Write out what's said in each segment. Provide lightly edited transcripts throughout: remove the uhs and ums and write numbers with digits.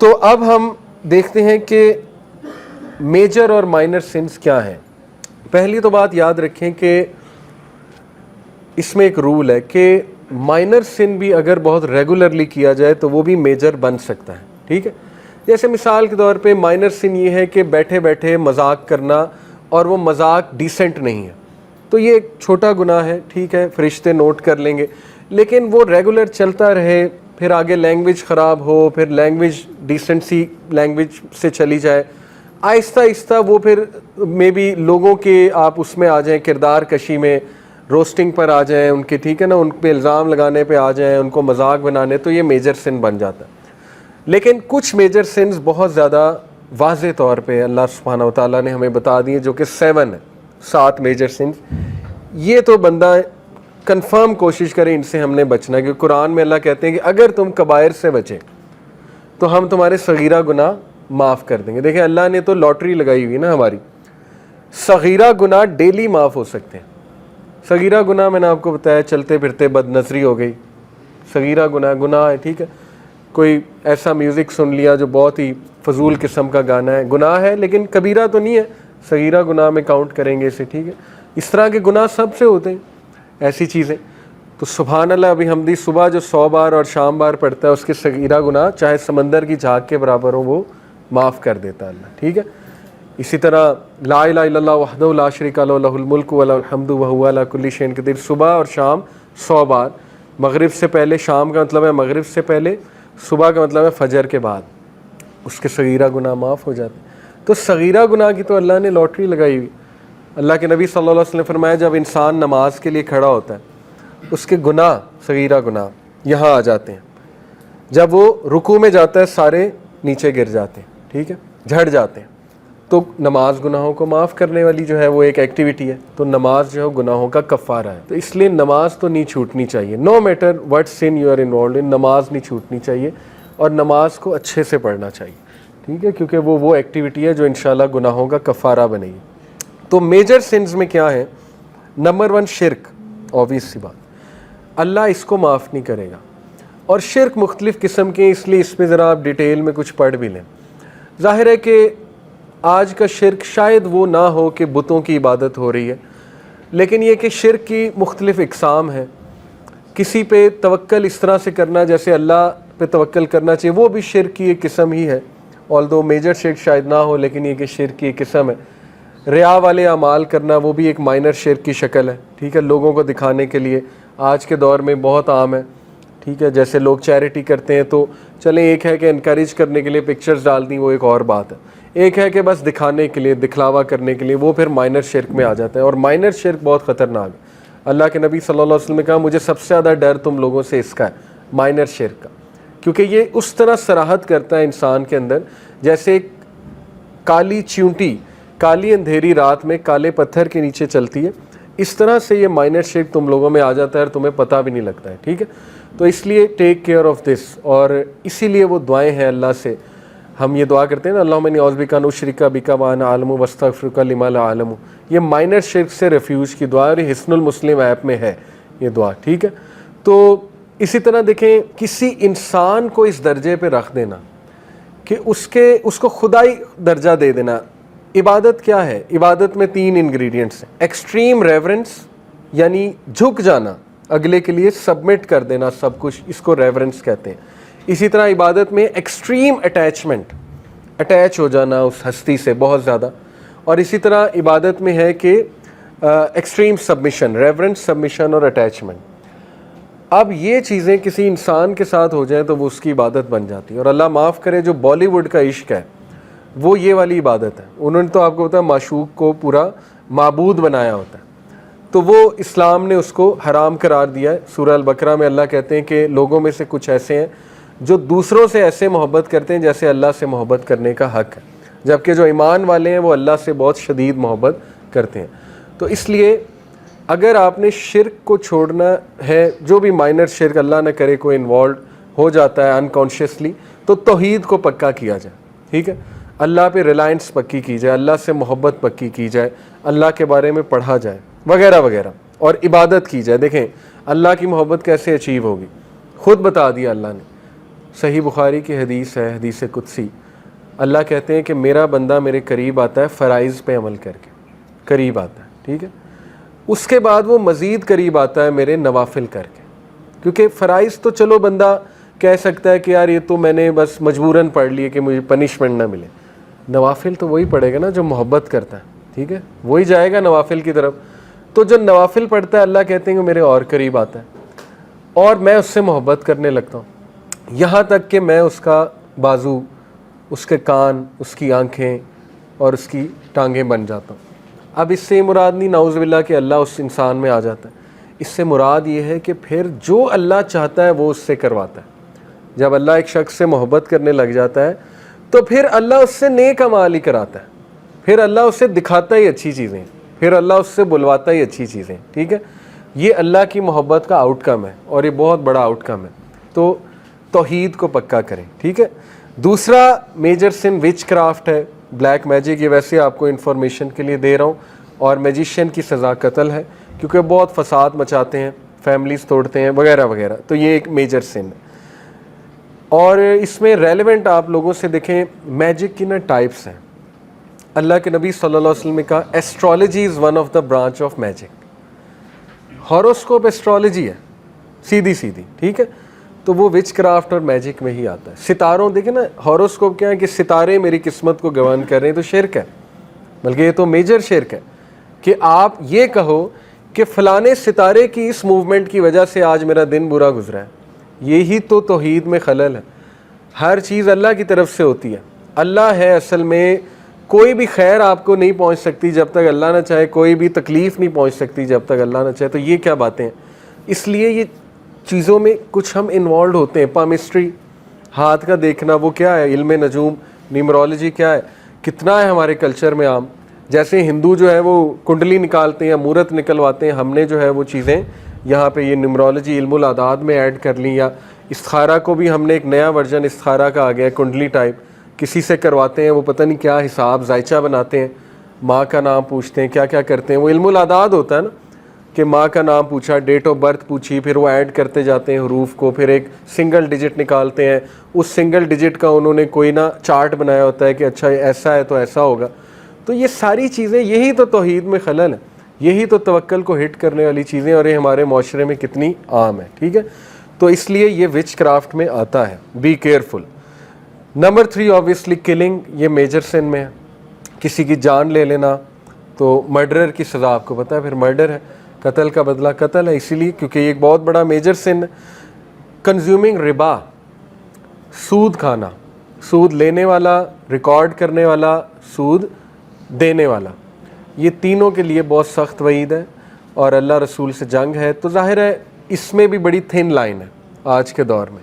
تو اب ہم دیکھتے ہیں کہ میجر اور مائنر سنس کیا ہیں. پہلی تو بات یاد رکھیں کہ اس میں ایک رول ہے کہ مائنر سن بھی اگر بہت ریگولرلی کیا جائے تو وہ بھی میجر بن سکتا ہے. ٹھیک ہے, جیسے مثال کے طور پہ مائنر سن یہ ہے کہ بیٹھے بیٹھے مذاق کرنا اور وہ مذاق ڈیسنٹ نہیں ہے, تو یہ ایک چھوٹا گناہ ہے. ٹھیک ہے, فرشتے نوٹ کر لیں گے, لیکن وہ ریگولر چلتا رہے, پھر آگے لینگویج خراب ہو, پھر لینگویج ڈیسنسی لینگویج سے چلی جائے, آہستہ آہستہ وہ پھر مے بی لوگوں کے آپ اس میں آ جائیں, کردار کشی میں, روسٹنگ پر آ جائیں ان کے, ٹھیک ہے نا, ان پہ الزام لگانے پہ آ جائیں, ان کو مذاق بنانے, تو یہ میجر سن بن جاتا ہے. لیکن کچھ میجر سنز بہت زیادہ واضح طور پہ اللہ سبحانہ و تعالیٰ نے ہمیں بتا دیے, جو کہ 7 میجر سنز. یہ تو بندہ کنفرم کوشش کرے ان سے ہم نے بچنا, کیونکہ قرآن میں اللہ کہتے ہیں کہ اگر تم کبائر سے بچے تو ہم تمہارے صغیرہ گناہ معاف کر دیں گے. دیکھیں اللہ نے تو لاٹری لگائی ہوئی نا ہماری, صغیرہ گناہ ڈیلی معاف ہو سکتے ہیں. صغیرہ گناہ میں نے آپ کو بتایا, چلتے پھرتے بد نظری ہو گئی, صغیرہ گناہ ہے. ٹھیک ہے, کوئی ایسا میوزک سن لیا جو بہت ہی فضول قسم کا گانا ہے, گناہ ہے لیکن کبیرہ تو نہیں ہے, صغیرہ گناہ میں کاؤنٹ کریں گے اسے. ٹھیک ہے, اس طرح کے گناہ سب سے ہوتے ہیں ایسی چیزیں. تو سبحان اللہ, ابھی حمدی صبح جو 100 بار اور شام بار پڑھتا ہے اس کے صغیرہ گناہ چاہے سمندر کی جھاگ کے برابر ہو وہ معاف کر دیتا ہے اللہ. ٹھیک ہے, اسی طرح لا الہ الا اللہ وحدہ لا شریک لہ لہ الملک ولہ الحمد وہو علی کل شیء قدیر, صبح اور شام 100 بار. مغرب سے پہلے, شام کا مطلب ہے مغرب سے پہلے, صبح کا مطلب ہے فجر کے بعد, اس کے صغیرہ گناہ معاف ہو جاتے ہیں. تو صغیرہ گناہ کی تو اللہ نے لاٹری لگائی ہوئی. اللہ کے نبی صلی اللہ علیہ وسلم نے فرمایا جب انسان نماز کے لیے کھڑا ہوتا ہے اس کے گناہ, صغیرہ گناہ یہاں آ جاتے ہیں. جب وہ رکوع میں جاتا ہے سارے نیچے گر جاتے ہیں, ٹھیک ہے, جھڑ جاتے ہیں. تو نماز گناہوں کو معاف کرنے والی جو ہے وہ ایک ایکٹیویٹی ہے, تو نماز جو ہے گناہوں کا کفارہ ہے. تو اس لیے نماز تو نہیں چھوٹنی چاہیے, no matter what sin you are involved in, نماز نہیں چھوٹنی چاہیے اور نماز کو اچھے سے پڑھنا چاہیے. ٹھیک ہے, کیونکہ وہ ایکٹیویٹی ہے جو انشاءاللہ گناہوں کا کفارہ بنے گی. تو میجر سنز میں کیا ہے؟ نمبر 1 شرک, obvious سی بات, اللہ اس کو معاف نہیں کرے گا. اور شرک مختلف قسم کے, اس لیے اس میں ذرا آپ ڈیٹیل میں کچھ پڑھ بھی لیں. ظاہر ہے کہ آج کا شرک شاید وہ نہ ہو کہ بتوں کی عبادت ہو رہی ہے, لیکن یہ کہ شرک کی مختلف اقسام ہیں. کسی پہ توکل اس طرح سے کرنا جیسے اللہ پہ توکل کرنا چاہیے, وہ بھی شرک کی ایک قسم ہی ہے, although میجر شرک شاید نہ ہو, لیکن یہ کہ شرک کی ایک قسم ہے. ریا والے اعمال کرنا وہ بھی ایک مائنر شرک کی شکل ہے. ٹھیک ہے, لوگوں کو دکھانے کے لیے آج کے دور میں بہت عام ہے. ٹھیک ہے, جیسے لوگ چیریٹی کرتے ہیں تو چلیں, ایک ہے کہ انکریج کرنے کے لیے پکچرز ڈال دیں, وہ ایک اور بات ہے. ایک ہے کہ بس دکھانے کے لیے, دکھلاوا کرنے کے لیے, وہ پھر مائنر شرک میں آ جاتا ہے. اور مائنر شرک بہت خطرناک ہے. اللہ کے نبی صلی اللہ علیہ وسلم نے کہا مجھے سب سے زیادہ ڈر تم لوگوں سے اس کا ہے, مائنر شرک کا, کیونکہ یہ اس طرح صراحت کرتا ہے انسان کے اندر جیسے ایک کالی چیونٹی کالی اندھیری رات میں کالے پتھر کے نیچے چلتی ہے, اس طرح سے یہ مائنر شرک تم لوگوں میں آ جاتا ہے اور تمہیں پتہ بھی نہیں لگتا ہے. ٹھیک ہے, تو اس لیے ٹیک کیئر آف دس, اور اسی لیے وہ دعائیں ہیں اللہ سے ہم یہ دعا کرتے ہیں نا, اللہم انی اعوذ بک ان اشرک بک وانا اعلم واستغفرک لما لا اعلم. یہ مائنر شرک سے ریفیوج کی دعا, اور یہ حصن المسلم ایپ میں ہے یہ دعا. ٹھیک ہے, تو اسی طرح دیکھیں کسی انسان کو اس درجے پہ رکھ دینا کہ اس کو خدائی درجہ دے دینا. عبادت کیا ہے؟ عبادت میں 3 انگریڈینٹس ہیں. ایکسٹریم ریورنس یعنی جھک جانا, اگلے کے لیے سبمٹ کر دینا سب کچھ, اس کو ریورنس کہتے ہیں. اسی طرح عبادت میں ایکسٹریم اٹیچمنٹ, اٹیچ ہو جانا اس ہستی سے بہت زیادہ. اور اسی طرح عبادت میں ہے کہ ایکسٹریم سبمیشن, ریورنس, سبمیشن اور اٹیچمنٹ. اب یہ چیزیں کسی انسان کے ساتھ ہو جائیں تو وہ اس کی عبادت بن جاتی ہے. اور اللہ معاف کرے جو بالی ووڈ کا عشق ہے وہ یہ والی عبادت ہے. انہوں نے تو آپ کو پتا ہے معشوق کو پورا معبود بنایا ہوتا ہے, تو وہ اسلام نے اس کو حرام قرار دیا ہے. سورہ البقرہ میں اللہ کہتے ہیں کہ لوگوں میں سے کچھ ایسے ہیں جو دوسروں سے ایسے محبت کرتے ہیں جیسے اللہ سے محبت کرنے کا حق ہے, جبکہ جو ایمان والے ہیں وہ اللہ سے بہت شدید محبت کرتے ہیں. تو اس لیے اگر آپ نے شرک کو چھوڑنا ہے, جو بھی مائنر شرک اللہ نہ کرے کوئی انوالوڈ ہو جاتا ہے انکانشیسلی, تو توحید کو پکا کیا جائے. ٹھیک ہے, اللہ پہ ریلائنس پکی کی جائے, اللہ سے محبت پکی کی جائے, اللہ کے بارے میں پڑھا جائے وغیرہ وغیرہ, اور عبادت کی جائے. دیکھیں اللہ کی محبت کیسے اچیو ہوگی, خود بتا دیا اللہ نے. صحیح بخاری کی حدیث ہے، حدیث قدسی، اللہ کہتے ہیں کہ میرا بندہ میرے قریب آتا ہے فرائض پہ عمل کر کے، قریب آتا ہے، ٹھیک ہے، اس کے بعد وہ مزید قریب آتا ہے میرے نوافل کر کے، کیونکہ فرائض تو چلو بندہ کہہ سکتا ہے کہ یار یہ تو میں نے بس مجبوراً پڑھ لیے کہ مجھے پنشمنٹ نہ ملے، نوافل تو وہی پڑھے گا نا جو محبت کرتا ہے، ٹھیک ہے، وہی جائے گا نوافل کی طرف، تو جو نوافل پڑھتا ہے اللہ کہتے ہیں کہ میرے اور قریب آتا ہے اور میں اس سے محبت کرنے لگتا ہوں، یہاں تک کہ میں اس کا بازو، اس کے کان، اس کی آنکھیں اور اس کی ٹانگیں بن جاتا ہوں۔ اب اس سے مراد نہیں نعوذ باللہ کہ اللہ اس انسان میں آ جاتا ہے، اس سے مراد یہ ہے کہ پھر جو اللہ چاہتا ہے وہ اس سے کرواتا ہے۔ جب اللہ ایک شخص سے محبت کرنے لگ جاتا ہے تو پھر اللہ اس سے نیک اعمال ہی کراتا ہے، پھر اللہ اسے دکھاتا ہی اچھی چیزیں، پھر اللہ اس سے بلواتا ہی اچھی چیزیں، ٹھیک ہے، یہ اللہ کی محبت کا آؤٹ کم ہے اور یہ بہت بڑا آؤٹ کم ہے۔ تو توحید کو پکا کریں، ٹھیک ہے۔ دوسرا میجر سن وچ کرافٹ ہے، بلیک میجک، یہ ویسے آپ کو انفارمیشن کے لیے دے رہا ہوں، اور میجیشین کی سزا قتل ہے کیونکہ بہت فساد مچاتے ہیں، فیملیز توڑتے ہیں وغیرہ وغیرہ، تو یہ ایک میجر سن ہے۔ اور اس میں ریلیونٹ آپ لوگوں سے دیکھیں میجک کی نا ٹائپس ہیں۔ اللہ کے نبی صلی اللہ علیہ وسلم نے کہا astrology is one of the branch of magic, horoscope astrology ہے سیدھی سیدھی، ٹھیک ہے، تو وہ وچ کرافٹ اور میجک میں ہی آتا ہے۔ ستاروں دیکھیں نا، ہاروسکوپ کیا ہے کہ ستارے میری قسمت کو گواہان کر رہے ہیں، تو شرک ہے، بلکہ یہ تو میجر شرک ہے کہ آپ یہ کہو کہ فلانے ستارے کی اس موومنٹ کی وجہ سے آج میرا دن برا گزرا ہے، یہی تو توحید میں خلل ہے۔ ہر چیز اللہ کی طرف سے ہوتی ہے، اللہ ہے اصل میں، کوئی بھی خیر آپ کو نہیں پہنچ سکتی جب تک اللہ نہ چاہے، کوئی بھی تکلیف نہیں پہنچ سکتی جب تک اللہ نہ چاہے، تو یہ کیا باتیں ہیں؟ اس لیے یہ چیزوں میں کچھ ہم انوالوڈ ہوتے ہیں، پامسٹری، ہاتھ کا دیکھنا، وہ کیا ہے، علم نجوم، نیمرولوجی کیا ہے، کتنا ہے ہمارے کلچر میں عام، جیسے ہندو جو ہے وہ کنڈلی نکالتے ہیں یا مورت نکلواتے ہیں، ہم نے جو ہے وہ چیزیں یہاں پہ یہ نیمرولوجی علم الاعداد میں ایڈ کر لی، یا استخارہ کو بھی ہم نے ایک نیا ورژن استخارہ کا آ گیا ہے کنڈلی ٹائپ، کسی سے کرواتے ہیں، وہ پتہ نہیں کیا حساب ذائچہ بناتے ہیں، ماں کا نام پوچھتے ہیں، کیا کیا کرتے ہیں، وہ علم الاعداد ہوتا ہے نا کہ ماں کا نام پوچھا، ڈیٹ آف برتھ پوچھی، پھر وہ ایڈ کرتے جاتے ہیں حروف کو، پھر ایک سنگل ڈیجٹ نکالتے ہیں، اس سنگل ڈیجٹ کا انہوں نے کوئی نہ چارٹ بنایا ہوتا ہے کہ اچھا ایسا ہے تو ایسا ہوگا۔ تو یہ ساری چیزیں، یہی تو توحید میں خلل ہے، یہی تو توکل کو ہٹ کرنے والی چیزیں، اور یہ ہمارے معاشرے میں کتنی عام ہے، ٹھیک ہے، تو اس لیے یہ وچ کرافٹ میں آتا ہے، be careful. Number 3 obviously killing, یہ میجر سن میں ہے، کسی کی جان لے لینا، تو مرڈرر کی سزا آپ کو پتہ ہے، پھر مرڈر ہے، قتل کا بدلہ قتل ہے، اسی لیے کیونکہ یہ ایک بہت بڑا میجر سن ہے۔ کنزیومنگ ربا، سود کھانا، سود لینے والا، ریکارڈ کرنے والا، سود دینے والا، یہ تینوں کے لیے بہت سخت وعید ہے اور اللہ رسول سے جنگ ہے۔ تو ظاہر ہے اس میں بھی بڑی تھن لائن ہے آج کے دور میں،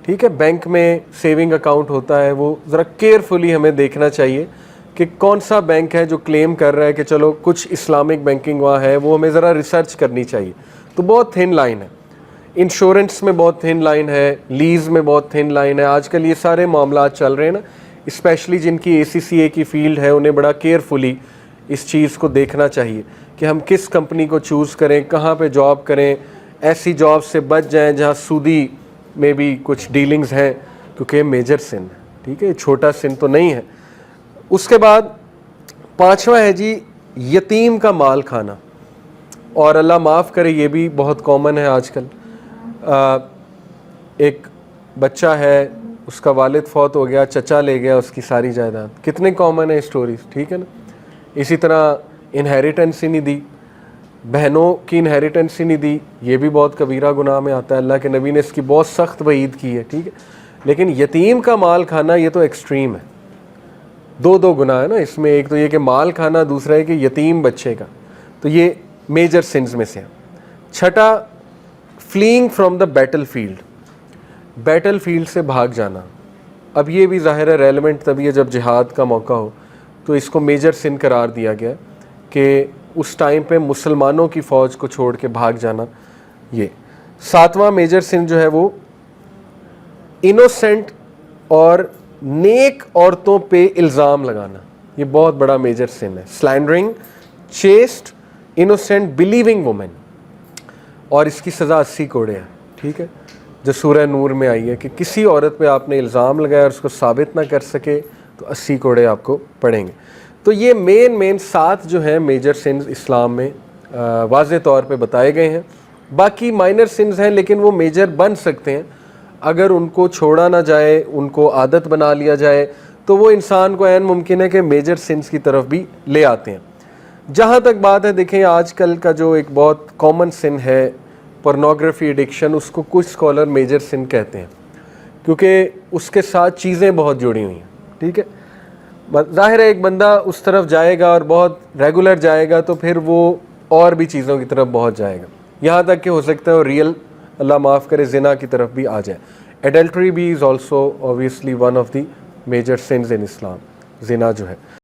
ٹھیک ہے، بینک میں سیونگ اکاؤنٹ ہوتا ہے، وہ ذرا کیئرفلی ہمیں دیکھنا چاہیے کہ کون سا بینک ہے جو کلیم کر رہا ہے کہ چلو کچھ اسلامک بینکنگ وہاں ہے، وہ ہمیں ذرا ریسرچ کرنی چاہیے، تو بہت تھن لائن ہے۔ انشورنس میں بہت تھن لائن ہے، لیز میں بہت تھن لائن ہے، آج کل یہ سارے معاملات چل رہے ہیں نا، اسپیشلی جن کی اے سی سی اے کی فیلڈ ہے، انہیں بڑا کیئرفلی اس چیز کو دیکھنا چاہیے کہ ہم کس کمپنی کو چوز کریں، کہاں پہ جاب کریں، ایسی جاب سے بچ جائیں جہاں سودی میں بھی کچھ ڈیلنگز ہیں، کیونکہ یہ میجر سن ہے، ٹھیک ہے، یہ چھوٹا سن تو نہیں ہے۔ اس کے بعد 5واں ہے جی یتیم کا مال کھانا، اور اللہ معاف کرے یہ بھی بہت کامن ہے آج کل۔ ایک بچہ ہے، اس کا والد فوت ہو گیا، چچا لے گیا اس کی ساری جائیداد، کتنے کامن ہیں اسٹوریز، ٹھیک ہے نا۔ اسی طرح انہیریٹنس ہی نہیں دی، بہنوں کی انہیریٹنس ہی نہیں دی، یہ بھی بہت کبیرہ گناہ میں آتا ہے، اللہ کے نبی نے اس کی بہت سخت وعید کی ہے، ٹھیک ہے۔ لیکن یتیم کا مال کھانا یہ تو ایکسٹریم ہے، دو گناہ ہے نا اس میں، ایک تو یہ کہ مال کھانا، دوسرا ہے کہ یتیم بچے کا، تو یہ میجر سنز میں سے ہے۔ 6، fleeing from the battlefield, battlefield سے بھاگ جانا، اب یہ بھی ظاہر ہے ریلیونٹ تبھی ہے جب جہاد کا موقع ہو، تو اس کو میجر سن قرار دیا گیا کہ اس ٹائم پہ مسلمانوں کی فوج کو چھوڑ کے بھاگ جانا۔ یہ 7واں میجر سن جو ہے وہ انوسینٹ اور نیک عورتوں پہ الزام لگانا، یہ بہت بڑا میجر سن ہے۔ Slandering chaste innocent believing women, اور اس کی سزا 80 کوڑے ہے، ٹھیک ہے۔ جو سورہ نور میں آئی ہے کہ کسی عورت پہ آپ نے الزام لگایا اور اس کو ثابت نہ کر سکے تو 80 کوڑے آپ کو پڑیں گے. تو یہ مین 7 جو ہیں میجر سنز اسلام میں واضح طور پہ بتائے گئے ہیں. باقی مائنر سنز ہیں لیکن وہ میجر بن سکتے ہیں اگر ان کو چھوڑا نہ جائے, ان کو عادت بنا لیا جائے تو وہ انسان کو عین ممکن ہے کہ میجر سنز کی طرف بھی لے آتے ہیں. جہاں تک بات ہے, دیکھیں آج کل کا جو ایک بہت کامن سن ہے پورنوگرافی ایڈکشن, اس کو کچھ اسکالر میجر سن کہتے ہیں کیونکہ اس کے ساتھ چیزیں بہت جڑی ہوئی ہیں. ٹھیک ہے, ظاہر ہے ایک بندہ اس طرف جائے گا اور بہت ریگولر جائے گا تو پھر وہ اور بھی چیزوں کی طرف بہت جائے گا, یہاں تک کہ ہو سکتا ہے وہ ریئل, اللہ معاف کرے, زنا کی طرف بھی آ جائے. ایڈلٹری بھی is also obviously one of the major sins in Islam, زنا جو ہے.